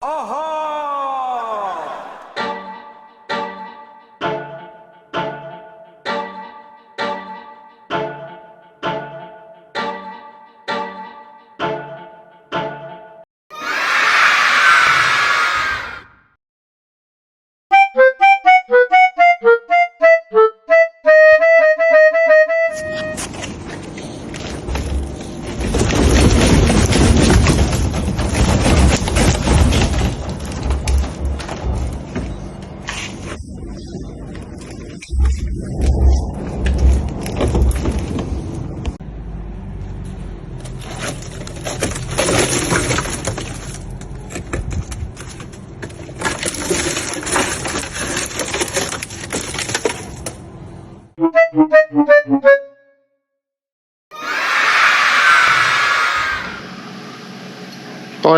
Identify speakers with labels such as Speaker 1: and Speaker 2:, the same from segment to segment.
Speaker 1: Hi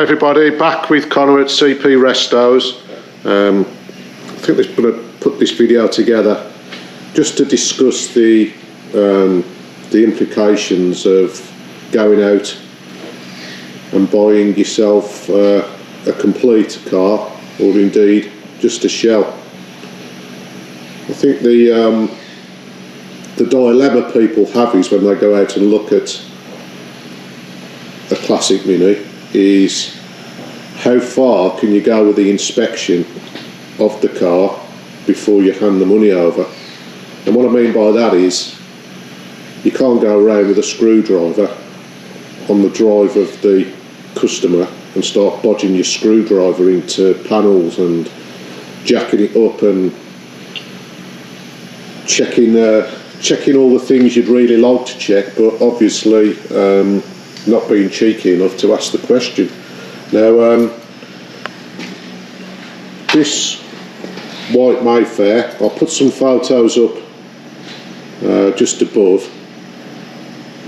Speaker 1: everybody, back with Connor at CP Restos. I think we're going to put this video together just to discuss the implications of going out and buying yourself a complete car, or indeed just a shell. I think the dilemma people have is when they go out and look at a classic Mini is how far can you go with the inspection of the car before you hand the money over. And what I mean by that is you can't go around with a screwdriver on the drive of the customer and start bodging your screwdriver into panels and jacking it up and checking all the things you'd really like to check, but obviously not being cheeky enough to ask the question. Now, this white Mayfair, I'll put some photos up just above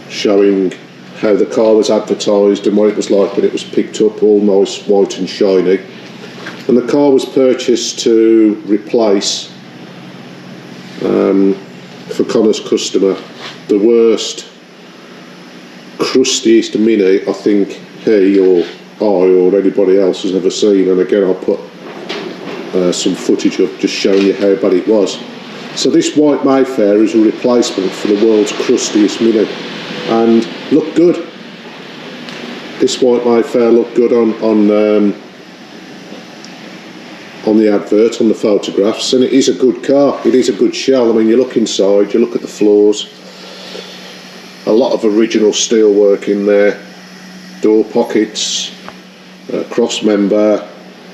Speaker 1: showing how the car was advertised and what it was like when it was picked up, all nice white and shiny. And the car was purchased to replace, for Connor's customer, the worst, crustiest Mini I think he or I or anybody else has ever seen. And again, I'll put some footage up just showing you how bad it was. So this white Mayfair is a replacement for the world's crustiest Mini and looked good. This white Mayfair looked good on the advert, on the photographs, and it is a good car. It is a good shell. I mean, you look inside, you look at the floors, a lot of original steel work in there, door pockets, cross member,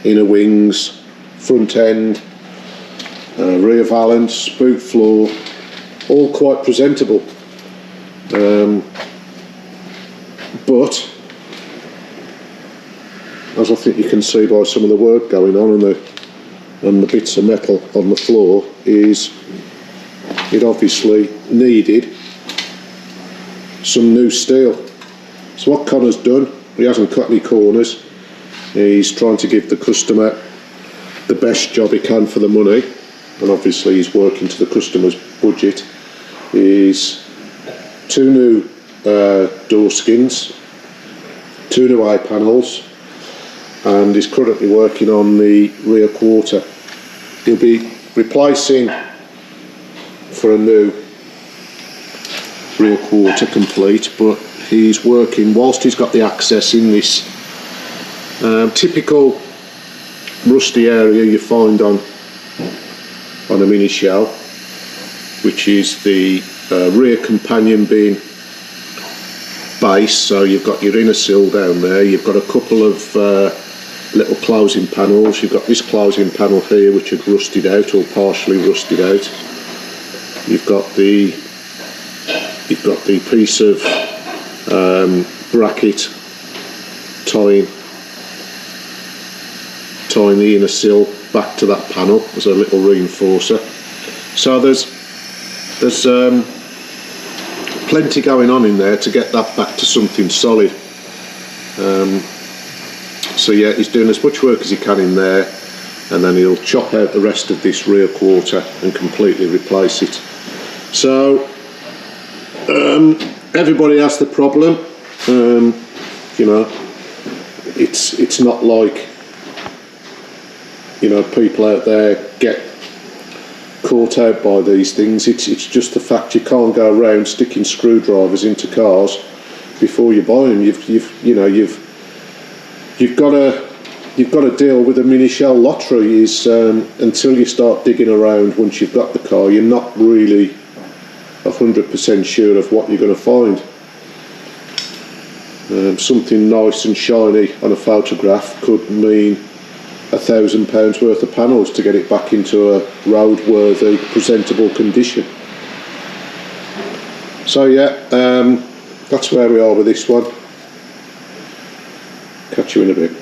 Speaker 1: inner wings, front end, rear valance, boot floor, all quite presentable. But as I think you can see by some of the work going on and the bits of metal on the floor, is it obviously needed some new steel. So what Connor's done, he hasn't cut any corners. He's trying to give the customer the best job he can for the money, and obviously he's working to the customer's budget. Is two new door skins, two new eye panels, and is currently working on the rear quarter. He'll be replacing for a new rear quarter complete, but he's working whilst he's got the access in this typical rusty area you find on a Mini shell, which is the rear companion beam base. So you've got your inner sill down there, you've got a couple of little closing panels, you've got this closing panel here which had rusted out or partially rusted out, you've got the piece of bracket tying the inner sill back to that panel as a little reinforcer. So there's plenty going on in there to get that back to something solid. So yeah, he's doing as much work as he can in there, and then he'll chop out the rest of this rear quarter and completely replace it. So everybody has the problem. You know, it's not like you know, people out there get caught out by these things. It's just the fact you can't go around sticking screwdrivers into cars before you buy them. You've got to deal with the mini shell lottery. Is until you start digging around once you've got the car, you're not really 100% sure of what you're going to find. Something nice and shiny on a photograph could mean £1,000 worth of panels to get it back into a roadworthy, presentable condition. So yeah, that's where we are with this one. Catch you in a bit.